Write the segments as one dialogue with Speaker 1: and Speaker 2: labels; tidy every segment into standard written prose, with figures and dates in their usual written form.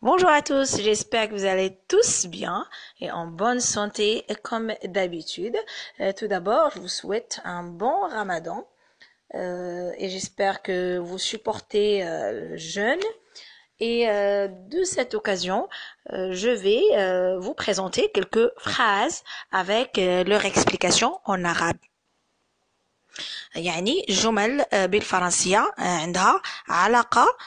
Speaker 1: Bonjour à tous, j'espère que vous allez tous bien et en bonne santé comme d'habitude. Tout d'abord, je vous souhaite un bon Ramadan et j'espère que vous supportez le jeûne. Et de cette occasion, je vais vous présenter quelques phrases avec leur explication en arabe. يعني جمل بالفرنسية عندها علاقة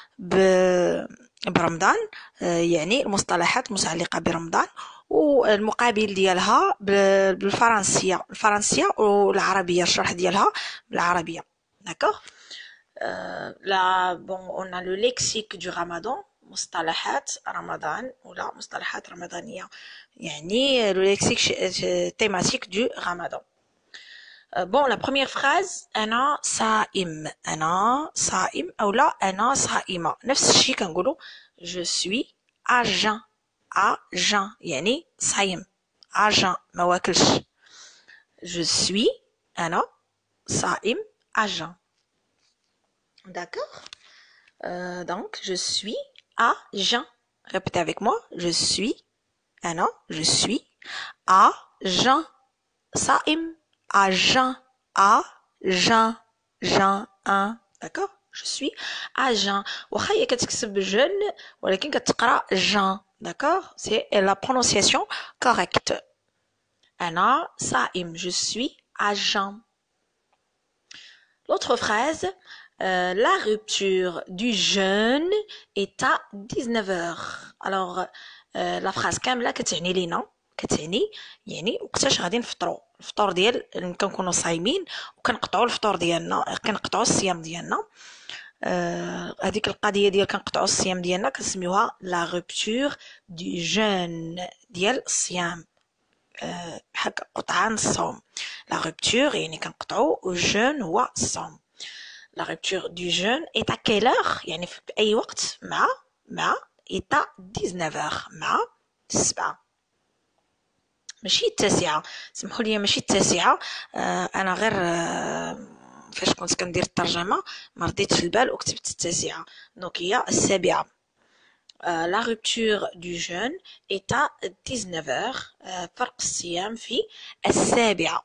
Speaker 1: برمضان، يعني المصطلحات المتعلقة برمضان والمقابل ديالها الفرنسية والعربية، الشرح ديالها بالعربية. D'accord. Là, bon, on a le lexique du Ramadan, مصطلحات رمضان ولا مصطلحات رمضانية، يعني le lexique thématique du Ramadan. Bon, la première phrase, أنا صائم، أنا صائم أو لا أنا صائمة، نفس الشيء كنقولوا je suis à jeun، à jeun يعني صايم، à jeun ما واكلش. je suis أنا صائم à jeun. D'accord. Donc je suis à jeun. Répétez avec moi, je suis أنا je suis à jeun. صائم à jeun, à jeun, jeun, un. D'accord. Je suis à jeun. واخا هي كتكتب jeune ولكن كتقرا jeun. D'accord. C'est la prononciation correcte. أنا صائم. Je suis à jeun. L'autre phrase, la rupture du jeûne est à 19 heures. Alors, la phrase كاملة كتعني لينا، كتعني يعني وقتاش غادي نفطروا. الفطور ديال كنكونوا صايمين وكنقطعوا الفطور ديالنا، كنقطعوا الصيام ديالنا. هذيك القضيه ديال كنقطعوا الصيام ديالنا كنسميوها لا روبتور دو جون ديال الصيام، بحال قطعان الصوم. لا روبتور يعني كنقطعوا والجون هو الصوم. لا روبتور دو جون ايت ا كيل اور يعني في اي وقت مع ايت ا 19 مع 7، ماشي التاسعة. سمحوا لي ماشي التاسعة، انا غير فاش كنت كندير الترجمة ما رديتش البال وكتبت التاسعة، دونك هي السابعة. لا روبتور دو جون est à 19 heures. فرق الصيام في السابعة،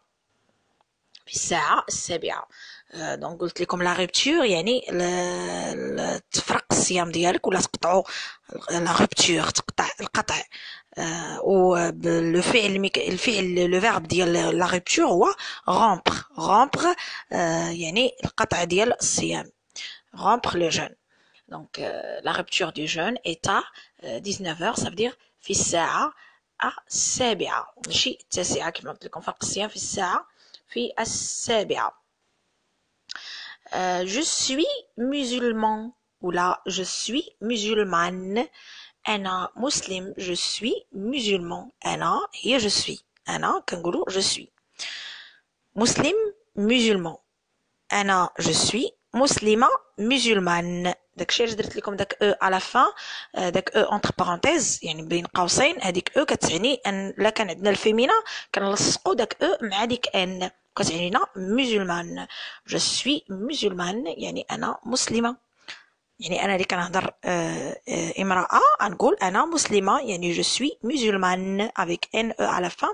Speaker 1: في الساعة السابعة. دونك قلت لكم لا روبتور يعني تفرق الصيام ديالك ولا تقطعوا. لا روبتور تقطع القطع، الفعل لو فيرب ديال لا روبتور هو رومبر يعني القطع ديال الصيام، rompre le jeûne. Donc la rupture du jeûne est à 19 heures, ça veut dire في الساعة السابعة، ماشي التاسعة كما قلت لكم. فرق الصيام في الساعة في السابعة. je suis musulman ou là je suis musulmane. أنا مسلم، je suis musulman. أنا هي je suis، أنا كنقولوا je suis مسلم musulman. أنا je suis مسلمة musulmane. داكشي علاش درت لكم داك او على فان، داك او اونتر بارونتيز يعني بين قوسين. هذيك او كتعني ان لا كان عندنا الفيمينا كنلصقوا داك او مع ديك ان، كتعني لنا musulmane. je suis musulmane يعني أنا مسلمة. يعني انا اللي كنهضر امراه غنقول انا مسلمه يعني je suis musulmane avec n e à la fin.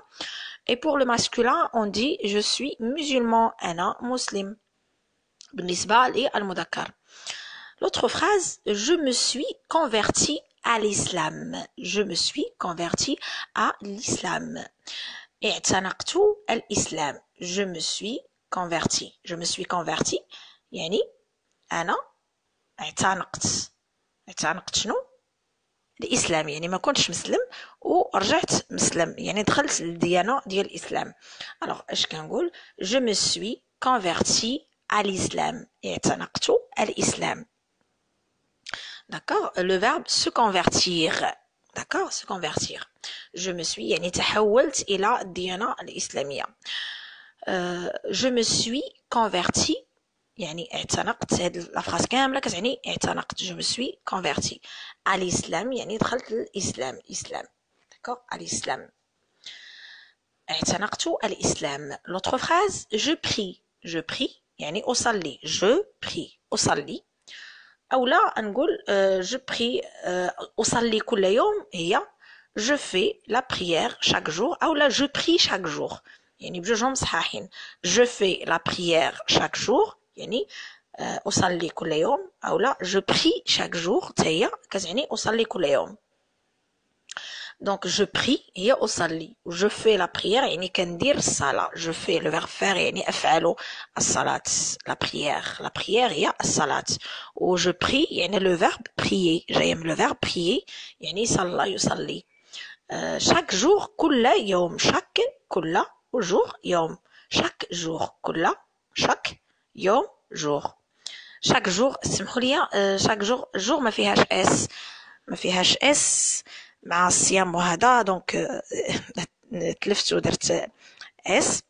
Speaker 1: Et pour le masculin on dit je suis musulman، انا مسلم بالنسبه للمذكر. L'autre phrase, je me suis converti à l'islam. Je me suis converti à l'islam. اعتنقت الإسلام. Je me suis converti. Je me suis converti يعني أنا اعتنقت شنو؟ الاسلام، يعني ما كنتش مسلم ورجعت مسلم، يعني دخلت للديانه ديال الاسلام. الوغ اش كنقول؟ je me suis converti à l'islam، اعتنقت الاسلام. d'accord. le verbe se convertir. d'accord. se convertir. je me suis يعني تحولت الى الديانه الاسلاميه. je me suis converti يعني اعتنقت. هاد لا فراس كامله كتعني اعتنقت. je me suis converti à l'islam يعني دخلت للاسلام، اسلام. d'accord. à l'islam اعتنقت الاسلام. l'autre phrase je prie. je prie يعني اصلي. je prie اصلي. ou là نقول je prie أصلي كل يوم هي je fais la prière chaque jour ou là je prie chaque jour يعني بجوجهم صحاحين je fais la prière chaque jour يعني أصلي كل يوم أو لا je prie chaque jour هي كتعني أصلي كل يوم. Donc je prie هي أصلي و je fais la prière يعني كندير الصلاة. je fais le verbe faire يعني أفعل الصلاة la prière هي الصلاة و je prie يعني le verbe prier جاية من le verbe prier يعني صلى يصلي. chaque jour كل يوم chaque كل jour يوم chaque jour كل chaque يوم jour chaque jour اسمحوا لي chaque jour ما فيهاش اس مع الصيام وهذا دونك تلفت ودرت اس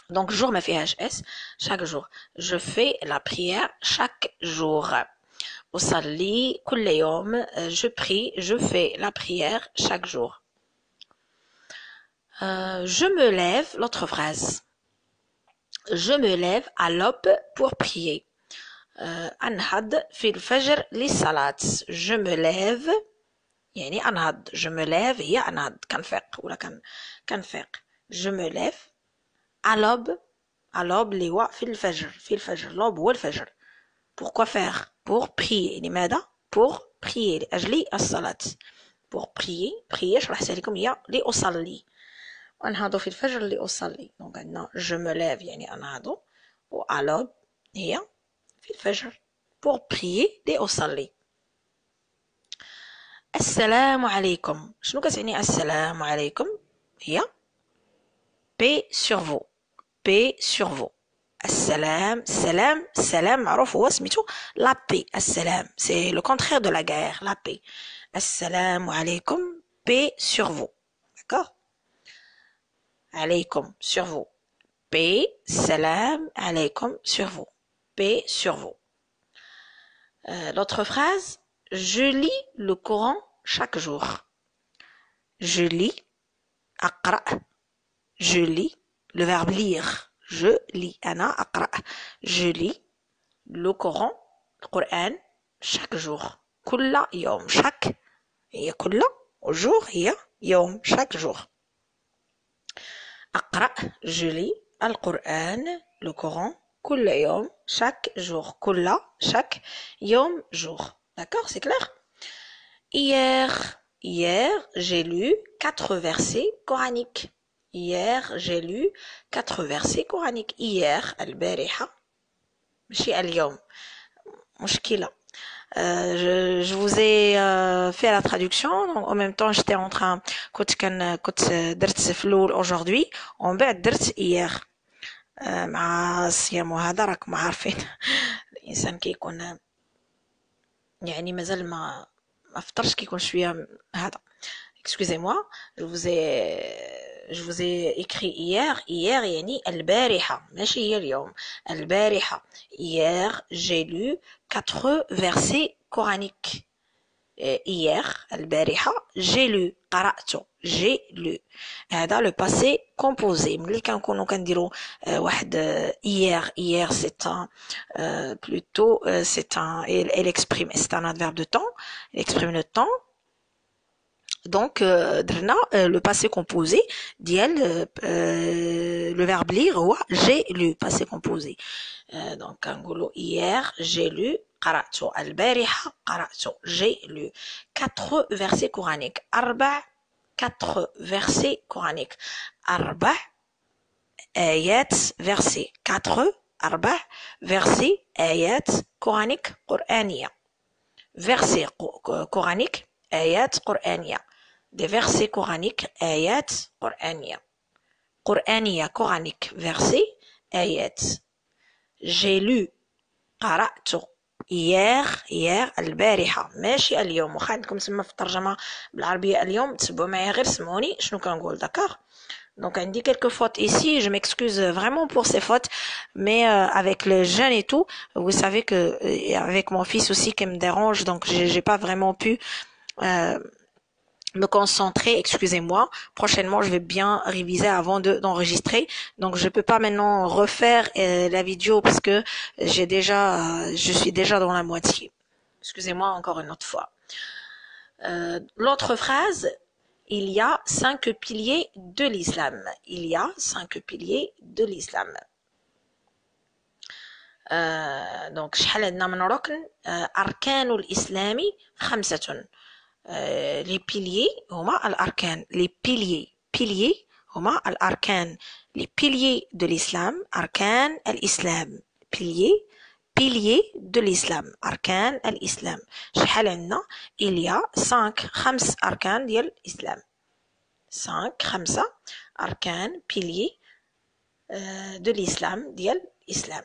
Speaker 1: دونك jour ما فيهاش اس chaque jour je fais la prière chaque jour أصلي كل يوم je prie je fais la prière chaque jour. Je me lève l'autre phrase je me lève à l'aube pour prier. أنهض في الفجر للصلاة. je me lève يعني أنهض je me lève هي أنهض كنفيق ولا كنفيق je me lève à l'aube اللي هو في الفجر l'aube هو الفجر. pourquoi faire pour prier لماذا pour prier لأجل الصلاة pour prier شرحت لكم هي لأصلي أنهض في الفجر لأصلي donc عندنا je me lève يعني أنهض و à l'aube هي في الفجر pour prier لأصلي. السلام عليكم شنو كتعني السلام عليكم هي paix sur vous paix sur vous. السلام معروف هو سميتو la paix. السلام c'est le contraire de la guerre la paix. السلام عليكم paix sur vous d'accord عليكم sur vous paix salam عليكم sur vous paix sur vous. L'autre phrase je lis le Coran chaque jour. je lis أقرأ je lis le verbe lire je lis أنا أقرأ je lis le Coran القرآن chaque jour كل يوم chaque هي كل jour هي يوم chaque jour. أقرأ je lis القرآن le Coran كل يوم chaque jour كل chaque يوم jour d'accord c'est clair. Hier j'ai lu 4 versets coraniques. Hier j'ai lu 4 versets coraniques. Hier البارحة ماشي اليوم مشكلة. Je vous ai fait la traduction donc en même temps j'étais en train كنت درت في الأول aujourd'hui ومن بعد درت hier مع الصيام وهذا راكم عارفين الإنسان كيكون يعني مازال ما فطرش كيكون شوية هذا. excusez-moi je vous ai écrit hier يعني البارحة ماشي هي اليوم البارحة. hier j'ai lu 4 versets coraniques. hier البارحة j'ai lu قرأت j'ai lu هذا le passé composé. ملي كنكونوا كنديروا واحد hier c'est un plutôt c'est un elle exprime c'est un adverbe de temps elle exprime le temps donc درنا le passé composé ديال le verbe lire هو j'ai lu passé composé. donc كنقولوا hier j'ai lu قرأت البارحة قرأت j'ai lu 4 versets coraniques 4 versets coraniques 4 آيات versets 4 versets آيات coraniques قرآنية versets coraniques آيات قرآنية des versets coraniques آيات قرآنية coranique versets آيات. j'ai lu قرأت hier البارحة ماشي اليوم واخا عندكم تسمى في الترجمة بالعربية اليوم تسبوا معايا غير سمعوني شنو كنقول d'accord. Donc on dit quelques fautes ici, je m'excuse vraiment pour ces fautes, mais avec les jeunes et tout, vous savez que avec mon fils aussi qui me dérange, donc j'ai pas vraiment pu me concentrer, excusez-moi. Prochainement, je vais bien réviser avant d'enregistrer. Donc, je peux pas maintenant refaire la vidéo parce que je suis déjà dans la moitié. Excusez-moi encore une autre fois. L'autre phrase, il y a 5 piliers de l'islam. Il y a 5 piliers de l'islam. Donc, شحال عندنا من ركن؟ أركان الإسلام 5. Les piliers هما الأركان. Les piliers هما الأركان. Les piliers de l'islam أركان الإسلام. piliers de l'islam أركان الإسلام. شحال عندنا؟ il y a 5 أركان ديال الإسلام. 5 أركان piliers de l'islam ديال الإسلام.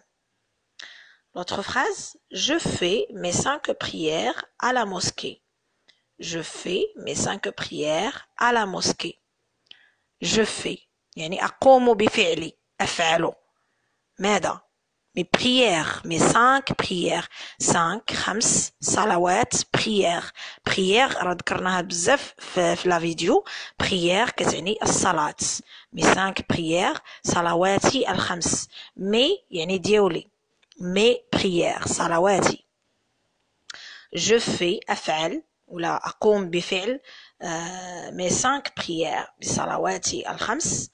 Speaker 1: L'autre phrase, je fais mes 5 prières à la mosquée. Je fais mes 5 prières à la mosquée. Je fais يعني أقوم بفعلي أفعل ماذا؟ mes prières, mes 5 prières. 5 صلوات prière راه ذكرناها بزاف في لا فيديو. prière كتعني الصلاة. mes 5 prières صلواتي الخمس. mes يعني ديولي. mes prières صلواتي. je fais أفعل ولا أقوم بفعل mes 5 prières بصلواتي الخمس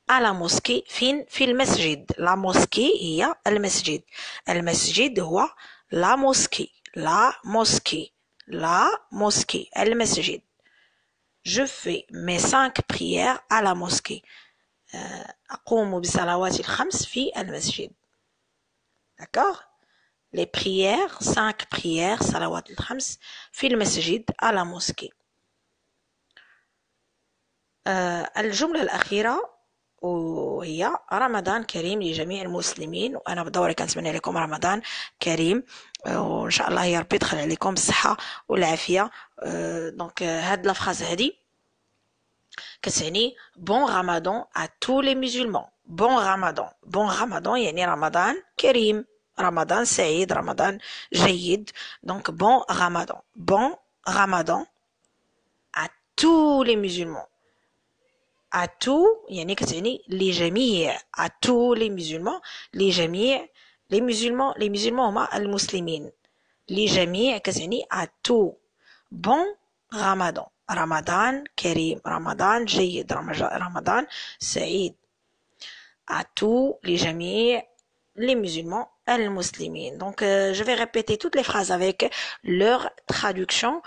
Speaker 1: à la mosquée. فين؟ في المسجد. la mosquée هي المسجد. المسجد هو la mosquée. المسجد. je fais mes 5 prières à la mosquée. أقوم بصلواتي الخمس في المسجد. D'accord? Les prières, 5 prières, salawat al-khams, في المسجد à la mosquée. الجملة الأخيرة وهي رمضان كريم لجميع المسلمين. وأنا بدوري كنتمنى لكم رمضان كريم وإن شاء الله يا ربي يدخل عليكم الصحة والعافية. دونك هاد لافراز هادي كتعني bon ramadan à tous les musulmans. bon ramadan يعني رمضان كريم. رمضان سعيد. رمضان جيد. donc bon ramadan à tous les musulmans. à tout يعني كتعني لجميع. à tous les musulmans. لجميع les musulmans هما المسلمين. لجميع كتعني à tout. bon ramadan. رمضان كريم. رمضان جيد. رمضان سعيد. à tous لجميع les musulmans المسلمين. Donc je vais répéter toutes les phrases avec leur traduction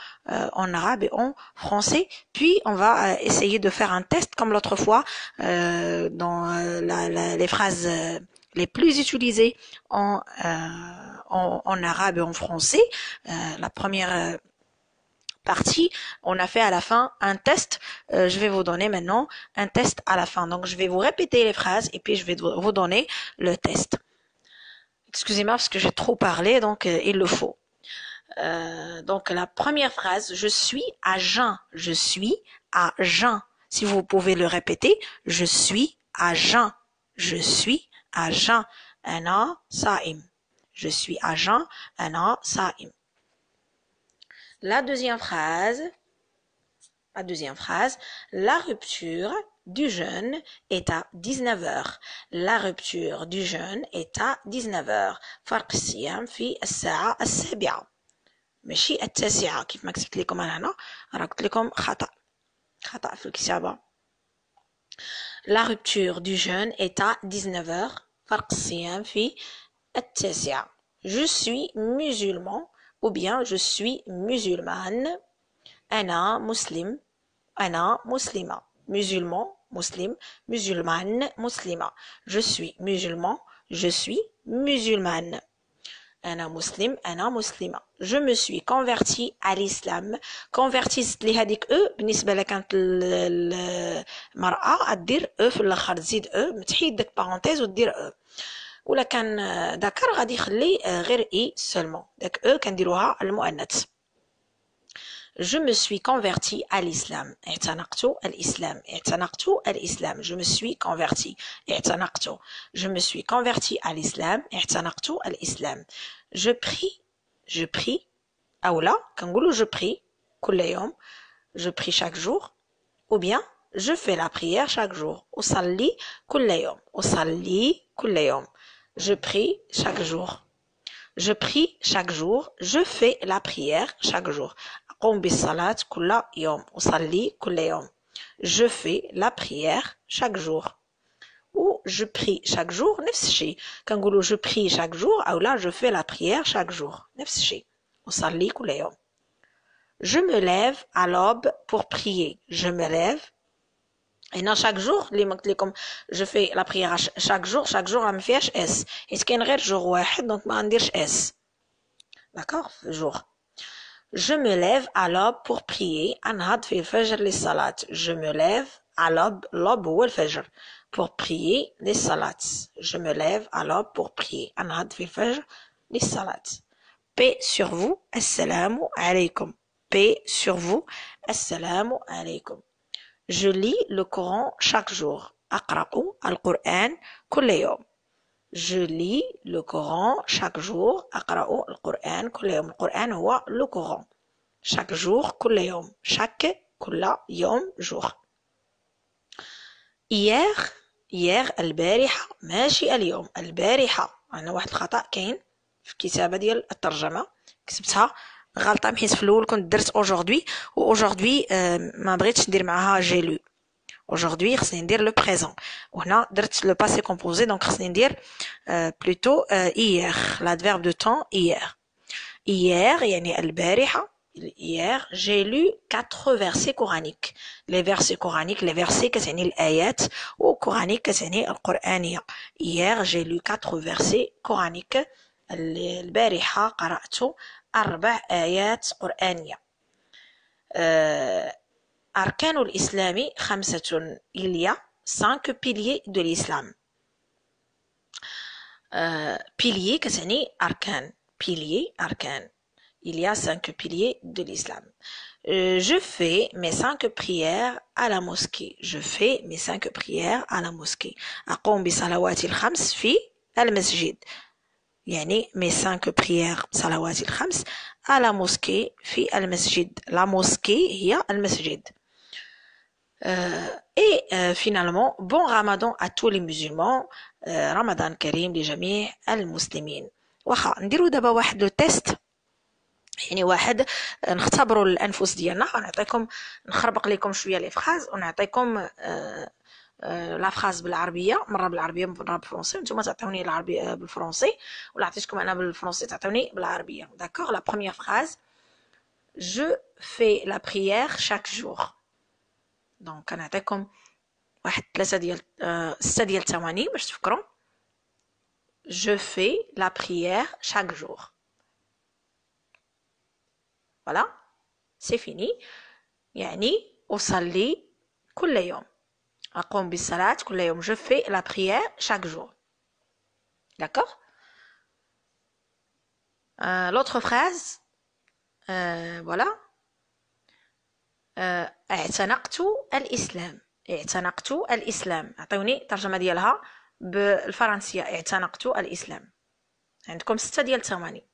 Speaker 1: en arabe et en français. Puis on va essayer de faire un test comme l'autre fois dans les phrases les plus utilisées en arabe et en français. La première partie, on a fait à la fin un test. Je vais vous donner maintenant un test à la fin. Donc je vais vous répéter les phrases et puis je vais vous donner le test. Excusez-moi parce que j'ai trop parlé, donc il le faut. Donc la première phrase, je suis à jeun. Je suis à jeun. Si vous pouvez le répéter, je suis à jeun. Je suis à jeun. Ana saim. Je suis à jeun. Ana saim. La deuxième phrase, la rupture du jeûne est à 19h. La rupture du jeûne est à 19h. فرق الصيام في الساعة 7. ماشي 9 كيف ما كتبت لكم أنا هنا راه قلت لكم خطأ في الكتابة. La rupture du jeûne est à 19h. فرق الصيام في 9. Je suis musulman ou bien je suis musulmane. أنا مسلم. أنا مسلمة. musulman, muslim, musulmane, muslima. Je suis musulman, je suis musulmane. أنا مسلم, أنا مسلمة. Je me suis converti à l'islam. converti لي هذيك بالنسبة لك كانت المرأة دير في الآخر تزيد تحيد داك بارونتيز ودير ولا كان ذكر غادي يخلي غير seulement. داك كنديروها المؤنث. Je me suis converti à l'islam. اعتنقت الإسلام. Je me suis converti. اعتنقت. Je me suis converti à l'islam. اعتنقت الإسلام. Je prie. أولا كنقولوا je prie كل يوم. Je prie chaque jour. Ou bien je fais la prière chaque jour. أصلي كل يوم. Je prie chaque jour. Je prie chaque jour. Je fais la prière chaque jour. أقوم بالصلاة كل يوم. أصلي كل يوم. Je fais la prière chaque jour. Ou je prie chaque jour. نفس الشيء. كنقولوا je prie chaque jour أو لا je fais la prière chaque jour. نفس الشيء. أصلي كل يوم. Je me lève à l'aube pour prier. Je me lève. Et non, chaque jour, comme je fais la prière chaque jour, ما فيهاش اس. حيت كاين غير jour واحد donc ما نديرش اس. D'accord? Jour. Je me lève à l'aube pour prier. أنهض في الفجر للصلاة. Je me lève à l'aube. L'aube هو الفجر. Pour prier les salats. Je me lève à l'aube pour prier. أنهض في الفجر للصلاة. Paix sur vous. Assalamu alaykum. Paix sur vous. Assalamu alaykum. Je lis le Coran chaque jour. أقرأ القرآن كل يوم. Je lis le Coran chaque jour. أقرأ القرآن كل يوم. القرآن هو le Coran. Chaque jour, كل يوم. Chaque, كل يوم, jour. Hier, البارحة. ماشي اليوم. البارحة. أنا واحد الخطأ كاين في الكتابة ديال الترجمة. كتبتها غلطة حيت في الأول كنت درت aujourd'hui و aujourd'hui ما بغيتش ندير معاها j'ai lu. Aujourd'hui خصني ندير le présent وهنا درت le passé composé donc خصني ندير plutôt hier l'adverbe de temps hier يعني البارحة. Hier j'ai lu 4 versets coraniques. Les versets coraniques les versets كتعني الآيات و coranique كتعني القرآنية. Hier j'ai lu 4 versets coraniques. البارحة قرأت 4 آيات قرآنية. أركان الإسلام 5. Il y a 5 piliers de l'islam. Pilier كتعني أركان. Pilier أركان. Il y a 5 piliers de l'islam. Je fais mes 5 prières à la mosquée. Je fais mes 5 prières à la mosquée. أقوم بصلوات الخمس في المسجد. يعني mes 5 prières صلوات الخمس à la mosquée في المسجد. La mosquée هي المسجد. Et finalement, bon ramadan à tous les musulmans. رمضان كريم لجميع المسلمين. واخا نديرو دابا واحد لو تيست يعني واحد نختبروا الانفس ديالنا. غنعطيكم نخربق لكم شويه لي فراز ونعطيكم لا فراز بالعربيه مره بالعربيه مره بالفرنسي وانتم تعطوني العربيه بالفرنسي ولا عطيتكم انا بالفرنسي تعطوني بالعربيه. داكوغ. لا بروميير فراز je fais la prière chaque jour. دونك كنعطيكم واحد 3 ديال 6 ديال الثواني باش تفكروا. je fais la prière chaque jour. Voilà, c'est fini. يعني أصلي كل يوم. أقوم بالصلاة كل يوم. Je fais la prière chaque jour. D'accord? L'autre phrase, voilà. اعتنقت الإسلام. اعتنقت الإسلام. أعطوني ترجمة ديالها بالفرنسية. اعتنقت الإسلام. عندكم 6 ديال الثواني.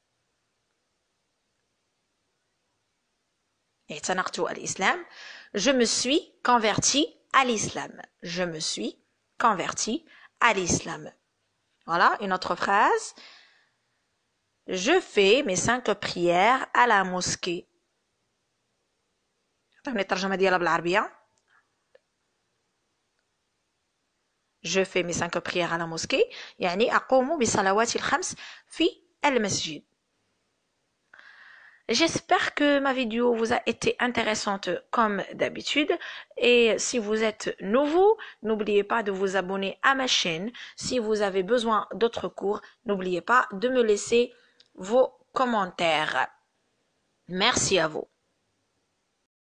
Speaker 1: اعتنقت الإسلام. Je me suis converti à l'islam. Je me suis converti à l'islam. Voilà, une autre phrase. Je fais mes 5 prières à la mosquée. عطيوني الترجمة ديالها بالعربية. Je fais mes 5 prières à la mosquée. يعني أقوم بصلوات الخمس في المسجد. J'espère que ma vidéo vous a été intéressante comme d'habitude et si vous êtes nouveau, n'oubliez pas de vous abonner à ma chaîne. Si vous avez besoin d'autres cours, n'oubliez pas de me laisser vos commentaires. Merci à vous.